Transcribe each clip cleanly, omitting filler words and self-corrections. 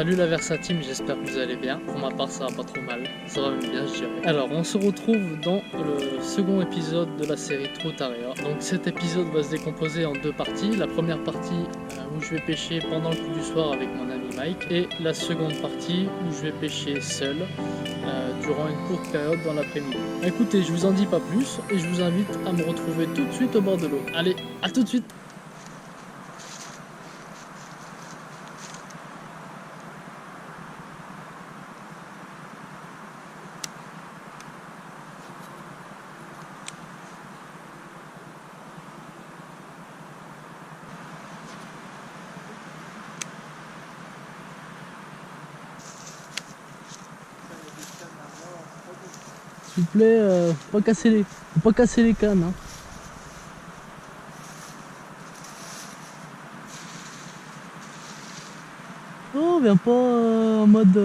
Salut la Versa Team, j'espère que vous allez bien. Pour ma part, ça va pas trop mal, ça va même bien, je dirais. Alors, on se retrouve dans le second épisode de la série Trotaria. Donc cet épisode va se décomposer en deux parties. La première partie où je vais pêcher pendant le coup du soir avec mon ami Mike, et la seconde partie où je vais pêcher seul durant une courte période dans l'après-midi. Écoutez, je vous en dis pas plus et je vous invite à me retrouver tout de suite au bord de l'eau. Allez, à tout de suite. S'il vous plaît, faut pas casser les cannes. Hein. Oh, viens pas en mode...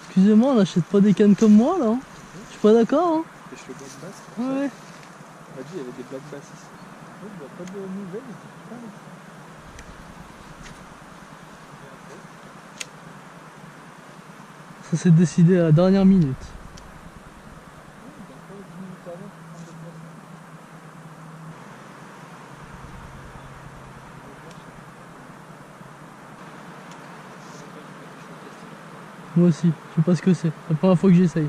Excusez-moi, on n'achète pas des cannes comme moi là. Hein. Je suis pas d'accord. Hein. Pêche le black bass. Ouais. On m'a dit il y avait des black bass ici. Il n'y a pas de nouvelles. Ça s'est décidé à la dernière minute. Moi aussi, je sais pas ce que c'est. C'est la première fois que j'essaye.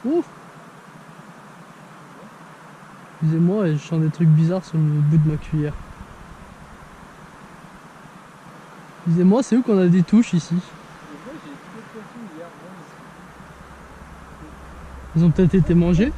Ouf! Excusez-moi, je sens des trucs bizarres sur le bout de ma cuillère. Excusez-moi, c'est où qu'on a des touches ici? Ils ont peut-être été mangés?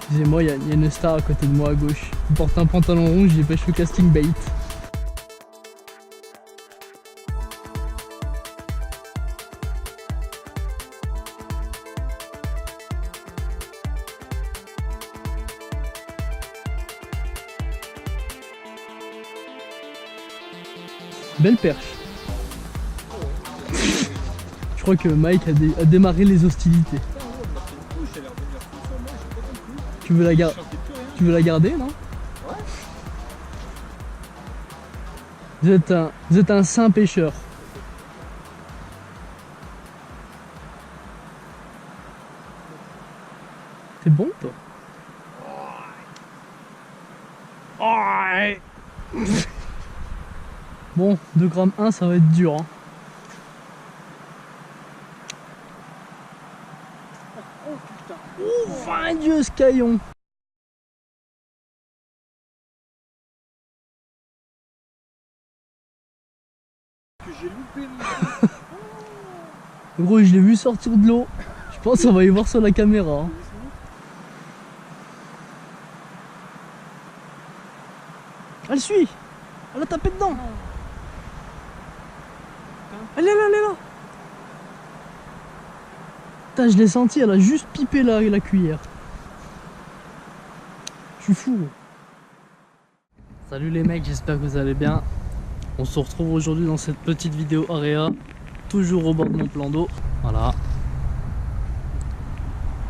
Excusez-moi, il y a une star à côté de moi à gauche. Il porte un pantalon rouge, il pêche le casting bait. Belle perche. Je crois que Mike a démarré les hostilités. Tu veux la garder, non? Ouais. Vous êtes un saint pêcheur. C'est bon, toi? Ouais. Bon, 2,1 g, ça va être dur. Hein. Oh putain. Ouf, un dieu ce caillon. Que j'ai loupé Gros, je l'ai vu sortir de l'eau. Je pense qu'on va y voir sur la caméra. Hein. Elle suit. Elle a tapé dedans. Elle est là, elle est là. Putain, je l'ai senti, elle a juste pipé la cuillère. Je suis fou. Salut les mecs, j'espère que vous allez bien. On se retrouve aujourd'hui dans cette petite vidéo area, toujours au bord de mon plan d'eau. Voilà.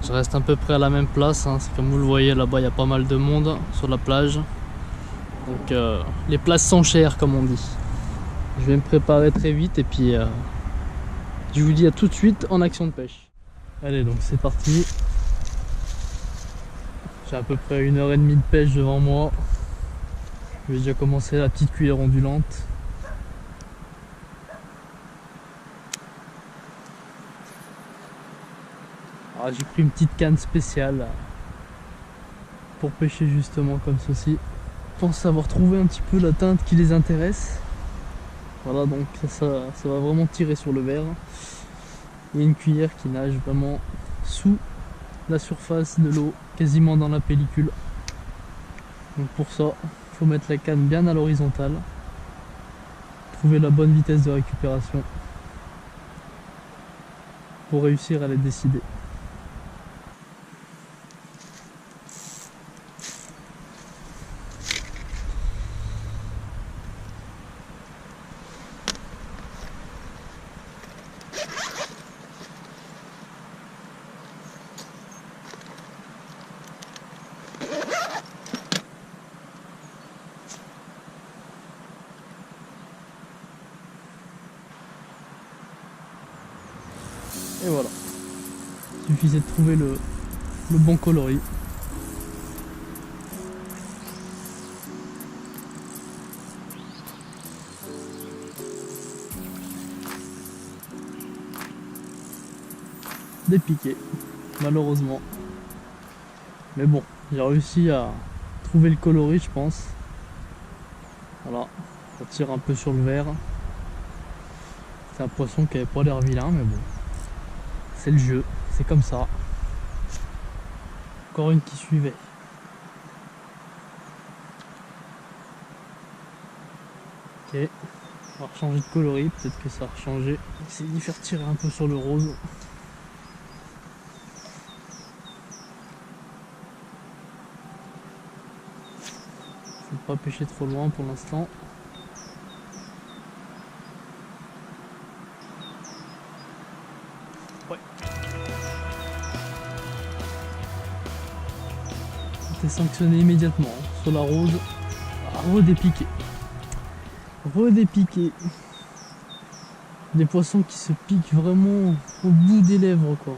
Je reste à peu près à la même place, hein. Comme vous le voyez là-bas, il y a pas mal de monde sur la plage. Donc les places sont chères comme on dit. Je vais me préparer très vite et puis je vous dis à tout de suite en action de pêche. Allez, donc c'est parti. J'ai à peu près 1h30 de pêche devant moi. Je vais déjà commencer la petite cuillère ondulante. Ah, j'ai pris une petite canne spéciale pour pêcher justement comme ceci. Je pense avoir trouvé un petit peu la teinte qui les intéresse. Voilà, donc ça va vraiment tirer sur le verre. Il y a une cuillère qui nage vraiment sous la surface de l'eau, quasiment dans la pellicule. Donc pour ça, il faut mettre la canne bien à l'horizontale trouver la bonne vitesse de récupération pour réussir à les décider. Et voilà, il suffisait de trouver le bon coloris. Des piquets, malheureusement. Mais bon, j'ai réussi à trouver le coloris, je pense. Voilà, ça tire un peu sur le vert. C'est un poisson qui avait pas l'air vilain, mais bon. C'est le jeu, c'est comme ça. Encore une qui suivait. Ok, on va changer de coloris, peut-être que ça va changer. Essayer d'y faire tirer un peu sur le rose. Je ne vais pas pêcher trop loin pour l'instant. Ouais. C'était sanctionné immédiatement sur la rose. Redépiqué. Redépiqué. Des poissons qui se piquent vraiment au bout des lèvres, quoi.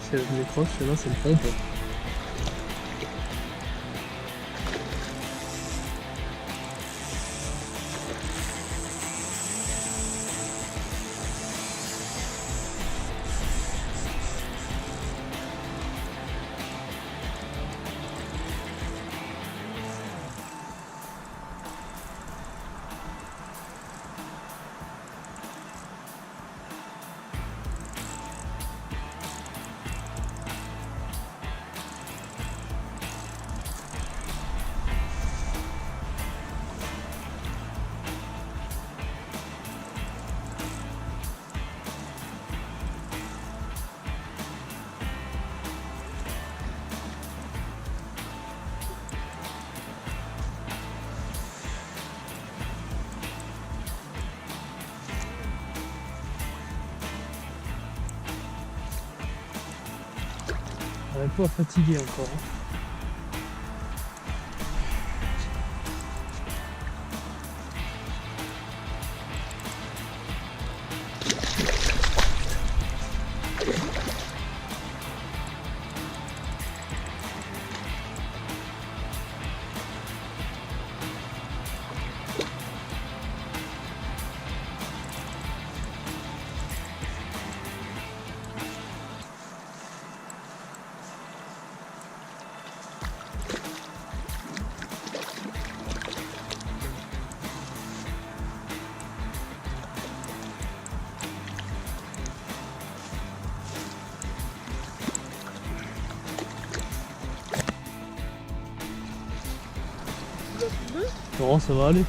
Si elle décroche, là c'est le pompon. Elle n'est pas fatiguée encore. Non, ça va aller.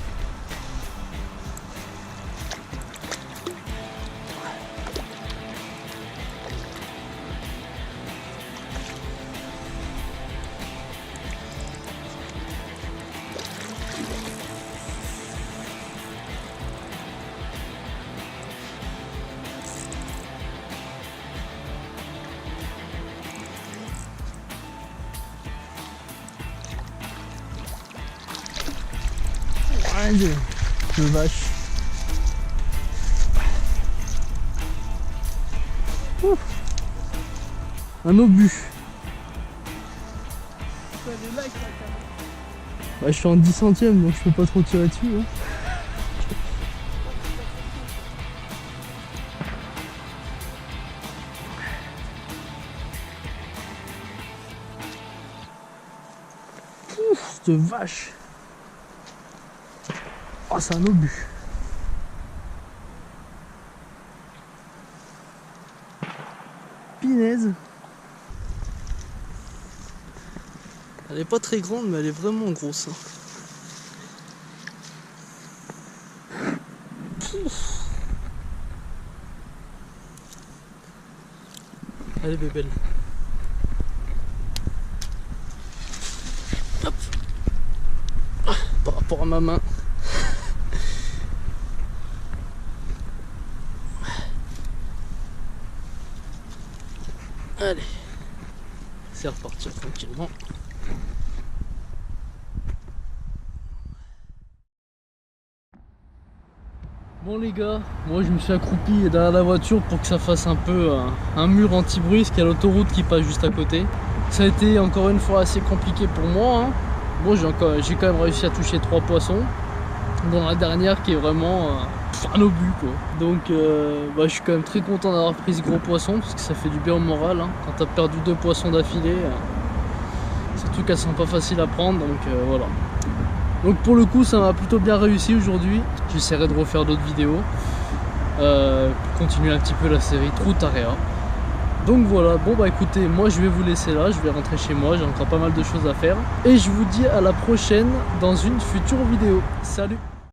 Allez, le vache. Ouf. Un obus. Bah, je suis en 10 centièmes donc je peux pas trop tirer dessus. Hein. Ouf, cette vache. Oh, c'est un obus. Pinaise. Elle est pas très grande mais elle est vraiment grosse. Elle est bébelle. Hop. Par rapport à ma main. Allez. C'est repartir tranquillement. Bon les gars, moi je me suis accroupi derrière la voiture pour que ça fasse un peu un mur anti-bruit, parce qu'il y a l'autoroute qui passe juste à côté. Ça a été encore une fois assez compliqué pour moi. Hein. Bon, j'ai quand même réussi à toucher 3 poissons, dont la dernière qui est vraiment un obus quoi. Donc je suis quand même très content d'avoir pris ce gros poisson, parce que ça fait du bien au moral. Hein. Quand t'as perdu 2 poissons d'affilée, surtout qu'elles sont pas faciles à prendre, donc voilà. Donc pour le coup ça m'a plutôt bien réussi aujourd'hui. J'essaierai de refaire d'autres vidéos pour continuer un petit peu la série Troutarea. Donc voilà, bon bah écoutez, moi je vais vous laisser là, je vais rentrer chez moi, j'ai encore pas mal de choses à faire. Et je vous dis à la prochaine dans une future vidéo. Salut!